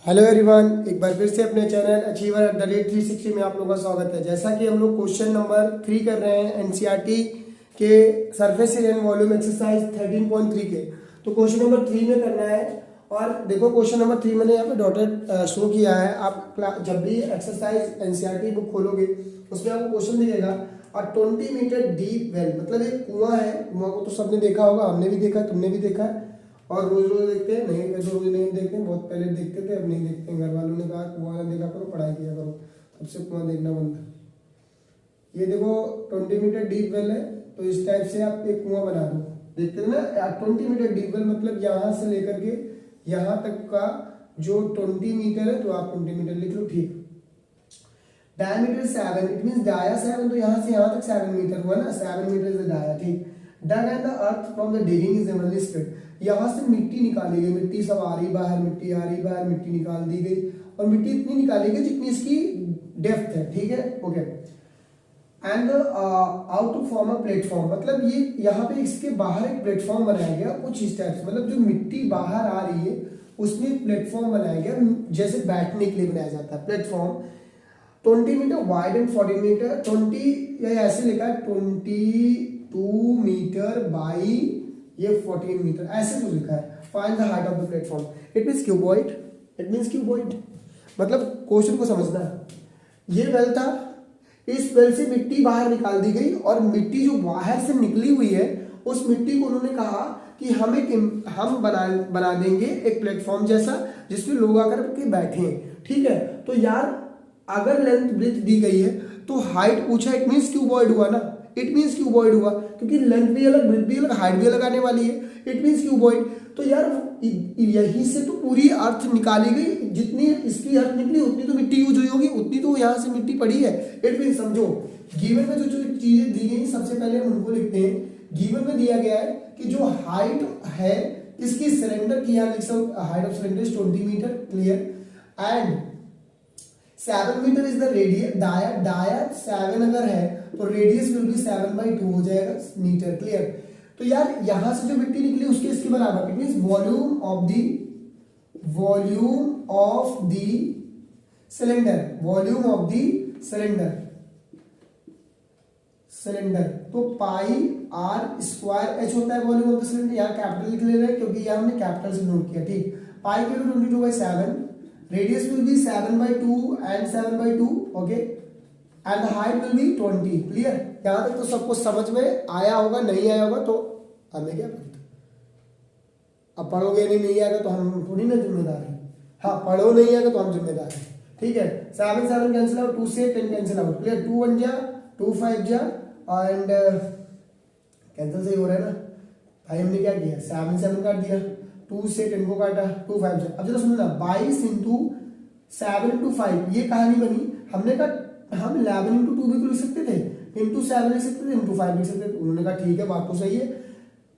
Hello everyone, एक बार फिर से अपने channel achiever at the rate 360 में आप लोगों का स्वागत है। जैसा कि हम लोग क्वेश्चन नंबर 3 कर रहे हैं एनसीईआरटी के surface area and volume exercise 13.3 के, तो क्वेश्चन नंबर 3 में करना है। और देखो क्वेश्चन नंबर 3 मैंने यहाँ पे डॉटेड शो किया है। आप जब भी एक्सरसाइज एनसीईआरटी बुक खोलोगे उसमें आपको क्वेश्चन दिखेगा और 20 मीटर डीप वेल, मतलब एक कुआं है। कुआं को तो सबने देखा होगा, हमने भी देखा, तुमने भी देखा है। और रोज रोज देखते हैं नहीं, वैसे रोज नहीं देखते हैं, बहुत पहले देखते थे, अब नहीं देखते हैं। घर वालों ने कहा कुआं ना देखा करो, पढ़ाई किया करो, तब से कुआं देखना बंद है। ये देखो 20 मीटर डीप वेल है, तो इस टाइप से आप एक कुआं बना दो। देखते हैं ना 20 मीटर डीप वेल, मतलब यहाँ से लेकर के यहाँ तक का जो 20 मीटर है, तो आप 20 मीटर लिख लो, ठीक। डायमीटर 7, इट मींस डाया 7, तो यहाँ से यहाँ तक 7 मीटर हुआ ना, 7 मीटर इज द डाया, ठीक। Dug and the earth from the digging is evenly spread, यहाँ से मिट्टी निकाली गई, मिट्टी सब आ रही बाहर, मिट्टी आ रही बाहर, मिट्टी निकाल दी गई और मिट्टी इतनी निकाली गई जितनी इसकी डेप्थ है, ठीक है, okay. And out to form a platform, मतलब ये यहाँ पे इसके बाहर एक प्लेटफॉर्म बनाया गया कुछ इस टाइप से, मतलब जो मिट्टी बाहर आ रही है उसमें एक प्लेटफॉर्म बनाया गया, जैसे बैठने के लिए बनाया जाता है platform. 20 metre wide and 40 metre, 20 या ऐसे लिखा है 22 मीटर बाई ये 14 मीटर, ऐसे कुछ लिखा है। Find the height of the platform, it means cuboid, it means cuboid. मतलब क्वेश्चन को समझना, ये वेल था, इस वेल से मिट्टी बाहर निकाल दी गई और मिट्टी जो बाहर से निकली हुई है उस मिट्टी को उन्होंने कहा कि हम बना देंगे एक प्लेटफॉर्म जैसा जिसमें लोग आकर के बैठे, ठीक है। तो यार अगर लेंथ ब्रेथ दी गई है तो हाइट पूछा, इट मींस क्यूबॉइड हुआ ना, इट मींस क्यूबॉइड हुआ, क्योंकि लेंथ भी अलग, ब्रेथ भी अलग, हाइट भी अलग आने वाली है, इट मींस क्यूबॉइड। तो यार यहीं से तो पूरी अर्थ निकाली गई, जितनी इसकी अर्थ निकली उतनी तो मिट्टी यूज हुई होगी, उतनी तो यहाँ से मिट्टी पड़ी है। इट मींस समझो, गिवन में जो चीजें दी गई सबसे पहले हम उनको लिखते हैं। गिवन में दिया गया है कि जो हाइट है इसकी सिलेंडर की, यहाँ लिख सकते height of cylinder is 20 metre, clear. And 7 metre is the radius, dia 7 अगर है तो रेडियस विल बी 7/2 हो जाएगा मीटर, क्लियर। तो यार यहां से जो मिट्टी निकली उसके इसके बराबर, it means volume of the cylinder, volume of the cylinder, तो पाई आर स्क्वायर एच होता है वॉल्यूम ऑफ द सिलेंडर। यहाँ कैपिटल लिख ले रहे हैं क्योंकि यहाँ हमने कैपिटल से नोट किया, ठीक। पाई की 22/7, radius will be 7/2 and 7/2, okay, and the height will be 20, clear। यहाँ तक तो सबको समझ में आया होगा, नहीं आया होगा तो हमें क्या पता, अब पढ़ोगे नहीं आएगा तो हम थोड़ी ना जिम्मेदार हैं। हाँ, पढ़ो नहीं आएगा तो हम जिम्मेदार हैं, ठीक है। 7 7 कैंसिल आउट, 2 से 10 कैंसिल आउट, क्लियर। 2 1 जा 2 5 जा एंड कैंसिल सही हो रहा है ना भाई। हमने क्या किया, 7 7 काट दिया, 2 से 10 को काटा, 2 5 जा। अब जरा सुनना, 22 इंटू 7 इंटू 5 ये कहानी बनी। हमने कहा हम 11 इंटू 2 भी तो लिख सकते थे, इंटू 7 लिख सकते थे, इंटू 5 लिख सकते थे। उन्होंने कहा ठीक है, बात तो सही है।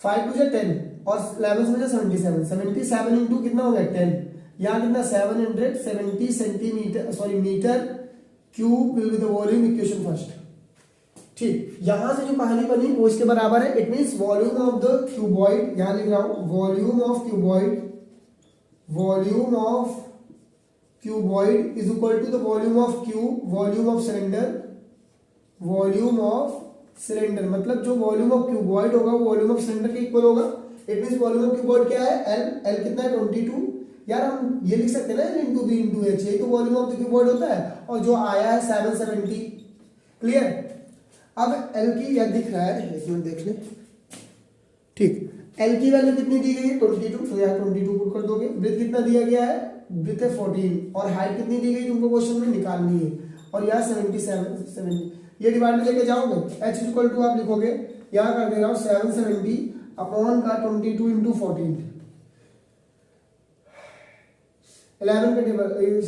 5 2 10 और 11 से 77, 77 इंटू कितना हो गया 10, यहाँ कितना 770 centimetre, sorry metre cube will be the volume, equation first, ठीक। यहां से जो कहानी बनी वो इसके बराबर है, it means volume of the cuboid, यहां लिख रहा हूं volume of cuboid, volume of cuboid is equal to the volume of cube, volume of cylinder, volume of cylinder. मतलब जो वॉल्यूम ऑफ क्यूबॉइड होगा वो वॉल्यूम ऑफ सिलेंडर के equal होगा। It means volume of cuboid क्या है, L, L कितना है 22। यार हम ये लिख सकते हैं ना L into B into H, ये तो वॉल्यूम ऑफ द क्यूबॉइड होता है, और जो आया है 770, क्लियर। अब एल की यह दिख रहा है, एक मिनट देख ले, ठीक। एल की वैल्यू कितनी दी गई है 22, तो यहाँ 22 पुट कर दोगे। ब्रेथ कितना दिया गया है, ब्रेथ है 14, और हाइट कितनी दी गई तुमको क्वेश्चन में निकालनी है, और यहाँ 70, ये डिवाइड में लेके जाओगे, एच इक्वल टू आप लिखोगे, यहाँ कर दे रहा हूँ 770 अपॉन का 22 इंटू 14, 11 का टेबल,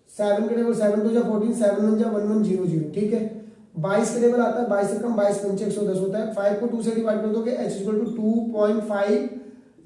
7 का टेबल, 7 2 जा 14, 7 1 जा 1100, ठीक है। 22 का टेबल आता है, 22 से कम 22 पंचे 110 होता है। 5 को 2 से डिवाइड कर दोगे, h इक्वल टू 2.5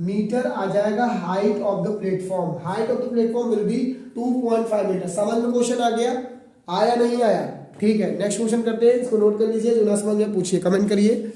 मीटर आ जाएगा height of the platform. Height of the platform will be 2.5 metre. समझ में क्वेश्चन आ गया, आया नहीं आया, ठीक है। नेक्स्ट क्वेश्चन करते हैं, इसको नोट कर लीजिए, जो ना समझ में पूछिए, कमेंट करिए।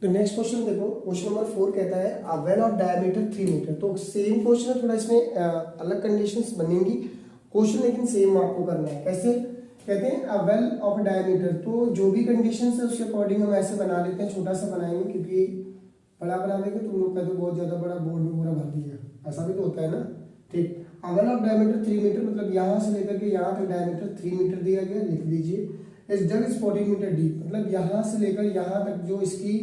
तो नेक्स्ट क्वेश्चन देखो, क्वेश्चन नंबर 4 कहता है a well of diameter 3 metre. तो सेम क्वेश्चन है, थोड़ा इसमें अलग कंडीशंस बनेंगी क्वेश्चन, लेकिन सेम आपको करना है। कैसे कहते हैं अ वेल ऑफ डायमीटर, तो जो भी कंडीशंस है उसके अकॉर्डिंग हम ऐसे बना लेते हैं, छोटा सा बनाएंगे, क्योंकि बड़ा बनाने के तुम लोग कहते हो बहुत ज्यादा बड़ा बोर्ड में पूरा भर दिया, ऐसा भी तो होता है ना। ठीक, a well of diameter 3 metre, मतलब यहाँ से लेकर के यहाँ तक डायमीटर 3 मीटर दिया गया, लिख दीजिए। इस डग इज 14 मीटर डीप, मतलब यहाँ से लेकर यहाँ तक जो इसकी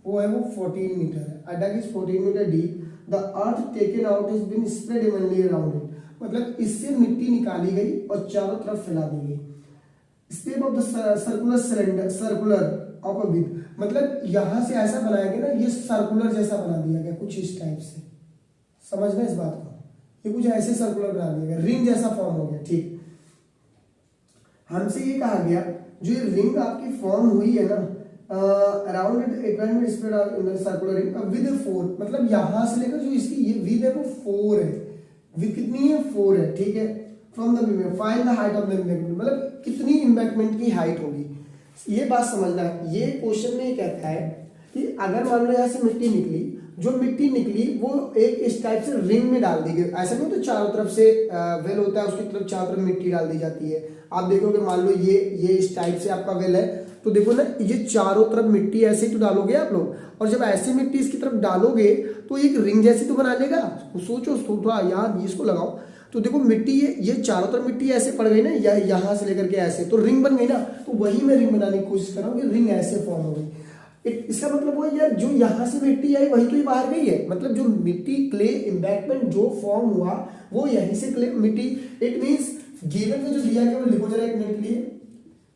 वो है वो 14 मीटर है। A dug is 14 meter deep, the earth taken out has been spread evenly around it, मतलब इससे मिट्टी निकाली गई और चारों तरफ फैला दी गई। Step of the circular cylinder, circular of a with, मतलब यहां से ऐसा बनाया गया ना, ये सर्कुलर जैसा बना दिया गया कुछ इस टाइप से, समझना इस बात को, ये कुछ ऐसे सर्कुलर बना दिया गया, रिंग जैसा फॉर्म हो गया। ठीक, हमसे ये कहा गया जो ये रिंग आपकी फॉर्म हुई है ना, around it spread in the circular ring with 4, मतलब यहां से लेकर जो इसकी ये विद है वो 4 है, विद कितनी है 4 है। ठीक है, from the beam find the height of the embankment, मतलब कितनी एम्बैंकमेंट की हाइट होगी, ये बात समझना है। ये क्वेश्चन में ये कहता है कि अगर मान लो यहाँ से मिट्टी निकली, जो मिट्टी निकली वो एक इस टाइप से रिंग में डाल दी गई, ऐसा नहीं तो चारों तरफ से वेल होता है उसकी तरफ चारों तरफ मिट्टी डाल दी जाती है। आप देखोगे मान लो ये इस टाइप से आपका वेल है, तो देखो ना ये चारों तरफ मिट्टी ऐसे ही तो डालोगे आप लोग, और जब ऐसे मिट्टी इसकी तरफ डालोगे तो एक रिंग जैसी तो बना लेगा। सोचो थोड़ा याद इसको लगाओ, तो देखो मिट्टी ये चारों तरफ मिट्टी ऐसे पड़ गई ना, यहाँ से लेकर के ऐसे, तो रिंग बन गई ना। तो वही मैं रिंग बनाने की कोशिश कर रहा हूँ कि रिंग ऐसे फॉर्म हो गई। इसका मतलब वो यार जो यहाँ से मिट्टी आई वही तो ये बाहर गई है, मतलब जो मिट्टी क्ले एम्बैंकमेंट जो फॉर्म हुआ वो यहीं से क्ले मिट्टी। इट मींस गिवन में जो दिया गया वो लिखो जरा एक मिनट के लिए।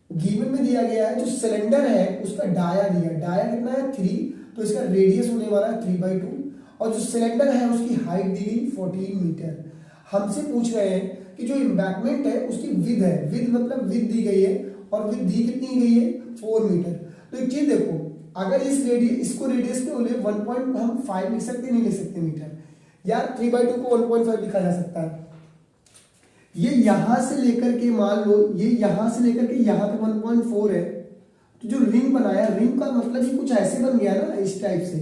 गिवन में दिया गया है जो सिलेंडर है उसका डाया दिया, डाया कितना है 3, तो इसका रेडियस होने वाला है 3/2, और जो सिलेंडर है उसकी हाइट दी गई 14 मीटर। हमसे पूछ रहे हैं कि जो एम्बैंकमेंट है उसकी विद है, विद मतलब विद दी गई है, और विद दी कितनी गई है 4 मीटर। तो एक चीज देखो, अगर इस रेडियस इसको रेडियस के बोले 1.5 लिख सकते नहीं लिख सकते मीटर, यार 3/2 को 1.5 लिखा जा सकता है। ये यहां से लेकर के मान लो ये यहां से लेकर के यहां तक 1.4 है, तो जो रिंग बनाया, रिंग का मतलब ये कुछ ऐसे बन गया ना इस टाइप से,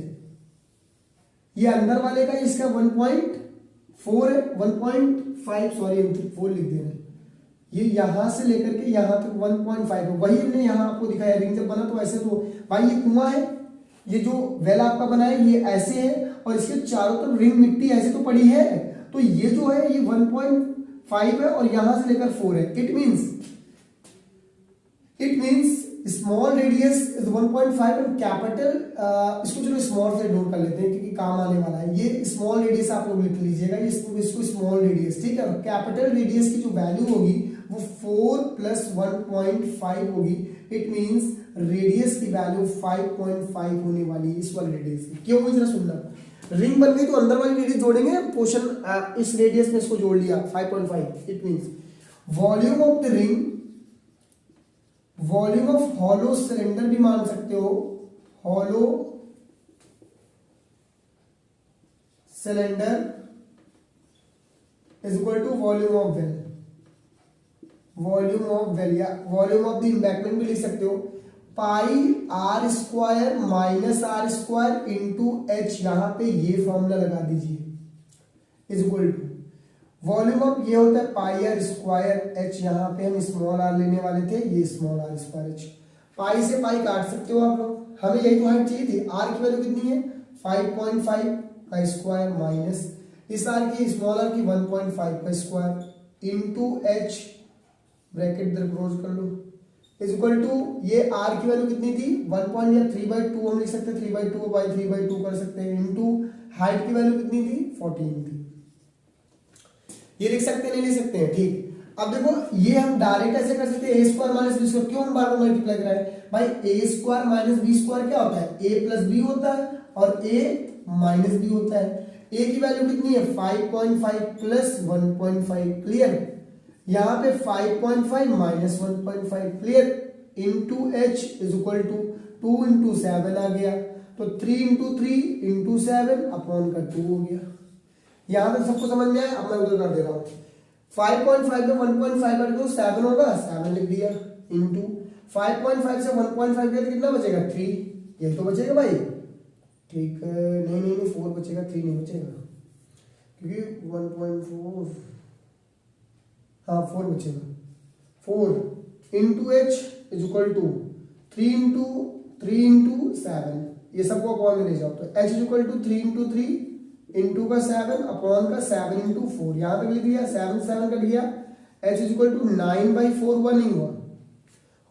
ये अंदर वाले का इसका 1.4 है, 1.5 सॉरी 4 लिख दे रहे हैं, ये यहां से लेकर के यहां तक 1.5 है। वही हमने यहां आपको दिखाया, रिंग जब बना तो ऐसे, तो भाई ये कुआं है, ये जो वेल आपका बना है ये ऐसे है, और इसके चारों तरफ रिंग मिट्टी ऐसे तो पड़ी है, तो ये जो है ये 1.5 है और यहां से लेकर 4 है। It means small radius is 1.5 and capital, इसको चलो स्मॉल से नोट कर लेते हैं क्योंकि काम आने वाला है। ये स्मॉल रेडियस आप लोग लिख लीजिएगा, इसको स्मॉल रेडियस, ठीक है। कैपिटल रेडियस की जो वैल्यू होगी वो 4 + 1.5 होगी। इट मींस रेडियस की वैल्यू 5.5 होने वाली है इस वाले रेडियस की। क्यों मुझे जरा सुनना, रिंग बन गई तो अंदर वाली रेडियस जोड़ेंगे, पोर्शन इस रेडियस में इसको जोड़ लिया 5.5। It means volume of the ring, volume of hollow cylinder भी मान सकते हो, hollow cylinder is equal to volume of well, volume of well या वॉल्यूम ऑफ द एम्बैंकमेंट भी लिख सकते हो। पाई r² - r² इंटू h, यहां पे ये फॉर्मूला लगा दीजिए, is equal to volume of ये होता है पाई r² h, यहाँ पे हम स्मॉल r लेने वाले थे, ये स्मॉल r² h। पाई से पाई काट सकते हो आप लोग, हमें यही तो हाइट चाहिए थी। r की वैल्यू कितनी है 5.5 का स्क्वायर माइनस इस r की स्मॉल r की 1.5 का स्क्वायर इंटू h, ब्रैकेट इधर क्लोज कर लो, इज इक्वल टू ये r की वैल्यू कितनी थी 1 या 3/2 हम लिख सकते हैं, 3/2 बाई 3/2 कर सकते हैं, इंटू हाइट की वैल्यू कितनी थी 14 थी। ये लिख सकते हैं नहीं लिख सकते हैं, ठीक। अब देखो ये हम डायरेक्ट ऐसे कर सकते हैं a² - b², क्यों हम बार बार मल्टीप्लाई कर रहे हैं भाई, a² - b² क्या होता है, a + b होता है और a - b होता है। a की वैल्यू कितनी है 5.5 + 1.5, क्लियर। यहाँ पे 5.5 - 1.5, clear, into h is equal to 2 × 7 आ गया, तो 3 × 3 × 7 अपॉन का 2 हो गया। यहां तक सबको समझ में आया। अब मैं उधर कर दे रहा हूं, 5.5 में 1.5 कर दो 7 होगा, 7 लिख दिया, इंटू 5.5 से 1.5 कितना बचेगा 3, ये तो बचेगा भाई, ठीक है, नहीं नहीं नहीं 4 बचेगा, 3 नहीं बचेगा क्योंकि 1.4, हाँ 4 बचेगा। 4 into h is equal to 3 into 7, ये सबको अपॉन में ले जाओ तो h is equal to 3 into 3 into का 7 अपॉन का 7 इंटू 4, यहाँ तक लिख दिया, 7 7 कट गया, h इज इक्वल टू 9/4, 1 नहीं हुआ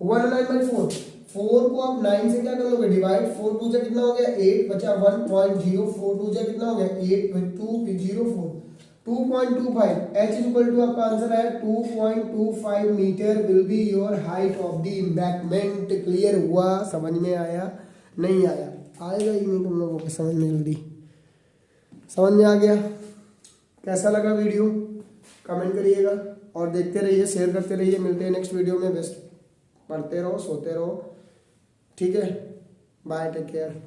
9/4, 4 को आप 9 से क्या कर लोगे डिवाइड, 4 2 जा कितना हो गया 8, बचा 1.04, 2 जा कितना हो गया 8, 2.04, 2.25, h इज इक्वल टू आपका आंसर है 2.25 metre will be your height of the embankment. Clear हुआ, समझ में आया, नहीं आया, आएगा ही नहीं तुम लोगों को समझ में, जल्दी समझ में आ गया। कैसा लगा वीडियो कमेंट करिएगा और देखते रहिए, शेयर करते रहिए। मिलते हैं नेक्स्ट वीडियो में, बेस्ट पढ़ते रहो, सोते रहो, ठीक है, बाय, टेक केयर।